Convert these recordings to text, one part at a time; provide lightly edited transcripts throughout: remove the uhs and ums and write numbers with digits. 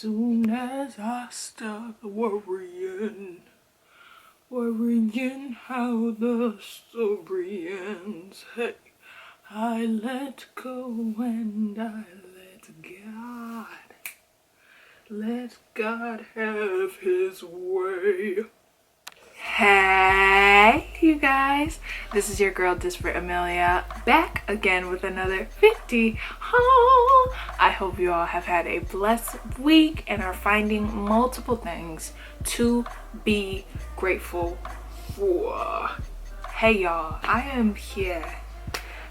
Soon as I stop worrying how the story ends, hey, I let go and I let God have his way. Hey you guys, this is your girl Disparate Amelia back again with another 50 haul. I hope you all have had a blessed week and are finding multiple things to be grateful for. Hey y'all, I am here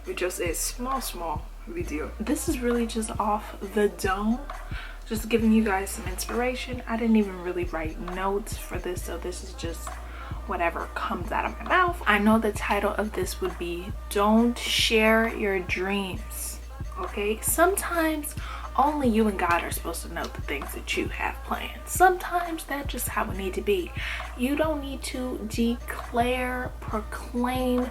with just a small video. This is really just off the dome, just giving you guys some inspiration. I didn't even really write notes for this, so this is just whatever comes out of my mouth. I know the title of this would be Don't Share Your Dreams. Okay, sometimes only you and God are supposed to know the things that you have planned. Sometimes that's just how it need to be. You don't need to declare, proclaim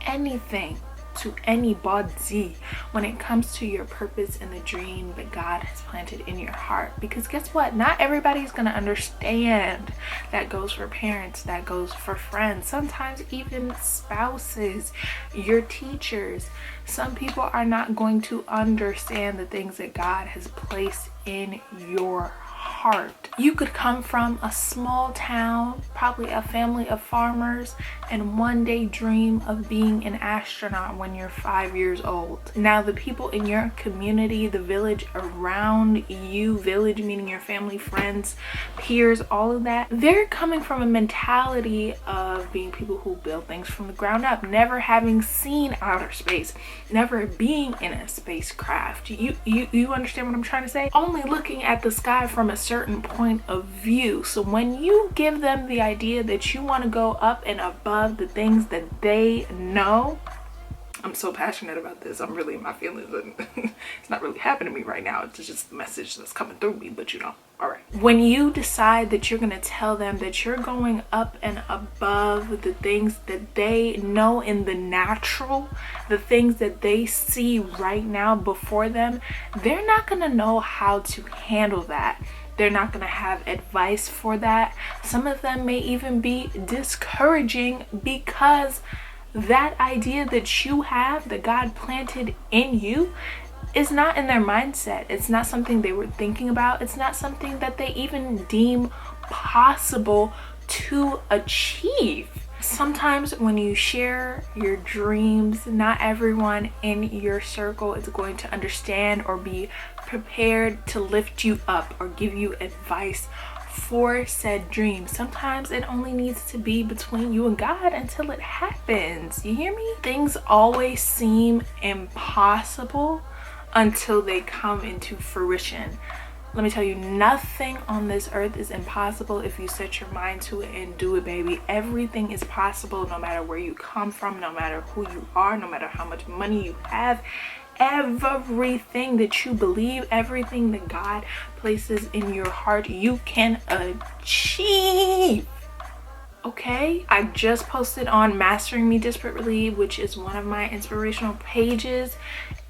anything to anybody when it comes to your purpose and the dream that God has planted in your heart, because guess what, not everybody's gonna understand. That goes for parents, that goes for friends, sometimes even spouses, your teachers. Some people are not going to understand the things that God has placed in your heart. You could come from a small town, probably a family of farmers, and one day dream of being an astronaut when you're 5 years old. Now the people in your community, the village around you, village meaning your family, friends, peers, all of that, they're coming from a mentality of being people who build things from the ground up, never having seen outer space, never being in a spacecraft. You understand what I'm trying to say? Only looking at the sky from a certain point of view. So when you give them the idea that you want to go up and above the things that they know, I'm so passionate about this. I'm really in my feelings, and it's not really happening to me right now. It's just the message that's coming through me, but you know, all right. When you decide that you're going to tell them that you're going up and above the things that they know in the natural, the things that they see right now before them, they're not going to know how to handle that. They're not going to have advice for that. Some of them may even be discouraging because that idea that you have, that God planted in you, is not in their mindset. It's not something they were thinking about. It's not something that they even deem possible to achieve. Sometimes when you share your dreams, not everyone in your circle is going to understand or be prepared to lift you up or give you advice for said dream. Sometimes it only needs to be between you and God until it happens. You hear me? Things always seem impossible until they come into fruition. Let me tell you, nothing on this earth is impossible if you set your mind to it and do it, baby. Everything is possible, no matter where you come from, no matter who you are, no matter how much money you have. Everything that you believe, everything that God places in your heart, you can achieve. Okay, I just posted on Mastering Me Disparately, which is one of my inspirational pages.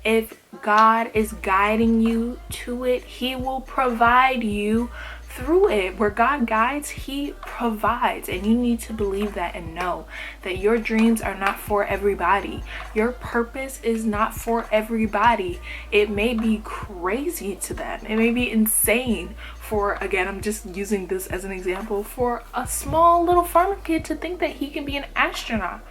If God is guiding you to it, he will provide you through it. Where God guides, he provides, and you need to believe that and know that your dreams are not for everybody. Your purpose is not for everybody. It may be crazy to them, it may be insane for, again, I'm just using this as an example, for a small little farmer kid to think that he can be an astronaut.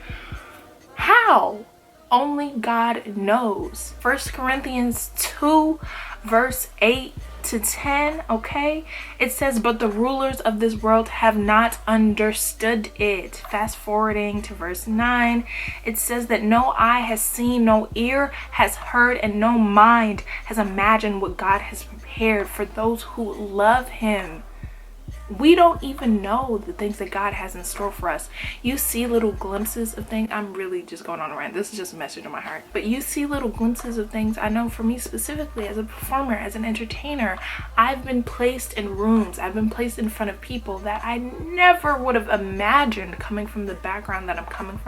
How? Only God knows. 1 Corinthians 2 verse 8 to 10, okay, it says, but the rulers of this world have not understood it. Fast forwarding to verse 9, it says that no eye has seen, no ear has heard, and no mind has imagined what God has prepared for those who love him. We don't even know the things that God has in store for us. You see little glimpses of things. I'm really just going on a rant. This is just a message in my heart. But you see little glimpses of things. I know for me specifically, as a performer, as an entertainer, I've been placed in rooms. I've been placed in front of people that I never would have imagined, coming from the background that I'm coming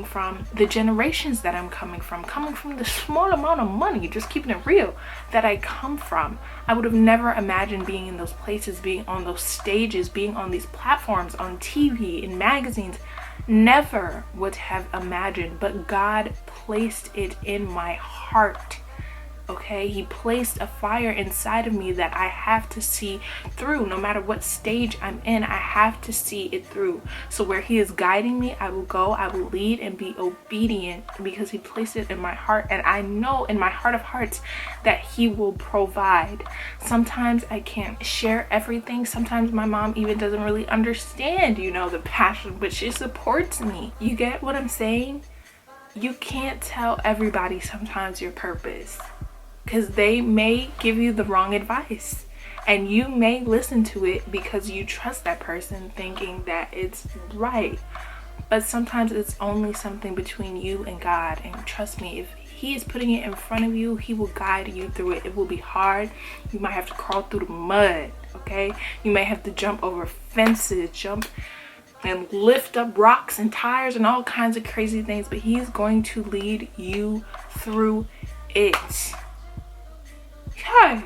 from the generations that I'm coming from the small amount of money, just keeping it real, that I come from. I would have never imagined being in those places, being on those stages, being on these platforms, on TV, in magazines. Never would have imagined, but God placed it in my heart. Okay, he placed a fire inside of me that I have to see through. No matter what stage I'm in, I have to see it through. So where he is guiding me, I will go, I will lead and be obedient, because he placed it in my heart. And I know in my heart of hearts that he will provide. Sometimes I can't share everything. Sometimes my mom even doesn't really understand, you know, the passion, but she supports me. You get what I'm saying? You can't tell everybody sometimes your purpose, because they may give you the wrong advice, and you may listen to it because you trust that person, thinking that it's right. But sometimes it's only something between you and God. And trust me, if he is putting it in front of you, he will guide you through it. It will be hard. You might have to crawl through the mud, okay? You may have to jump over fences, jump and lift up rocks and tires and all kinds of crazy things, but he is going to lead you through it. Okay,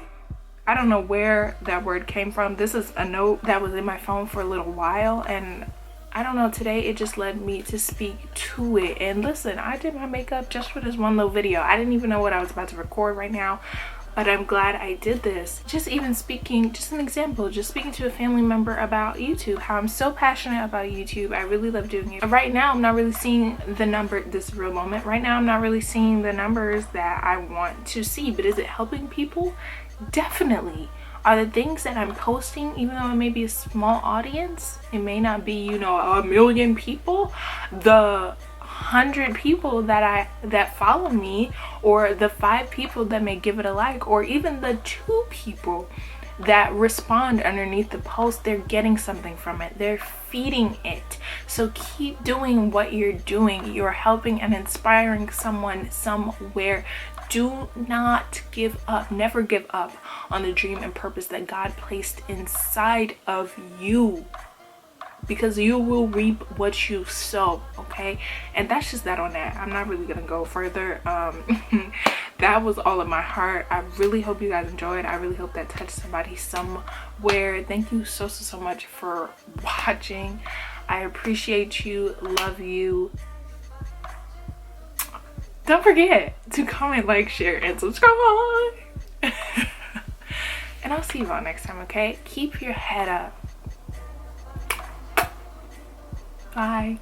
I don't know where that word came from. This is a note that was in my phone for a little while, and I don't know, today it just led me to speak to it. And listen, I did my makeup just for this one little video. I didn't even know what I was about to record right now, but I'm glad I did this. Just even speaking, just an example, just speaking to a family member about YouTube, how I'm so passionate about YouTube. I really love doing it. Right now, I'm not really seeing the number, this real moment. Right now, I'm not really seeing the numbers that I want to see, but is it helping people? Definitely. Are the things that I'm posting, even though it may be a small audience, it may not be, you know, 1 million people, the 100 people that follow me, or the 5 people that may give it a like, or even the 2 people that respond underneath the post, they're getting something from it. They're feeding it. So keep doing what you're doing. You're helping and inspiring someone somewhere. Do not give up. Never give up on the dream and purpose that God placed inside of you, because you will reap what you sow. Okay, and that's just that on that. I'm not really gonna go further. That was all in my heart. I really hope you guys enjoyed. I really hope that touched somebody somewhere. Thank you so much for watching. I appreciate you, love you. Don't forget to comment, like, share, and subscribe. And I'll see you all next time, okay? Keep your head up. Bye.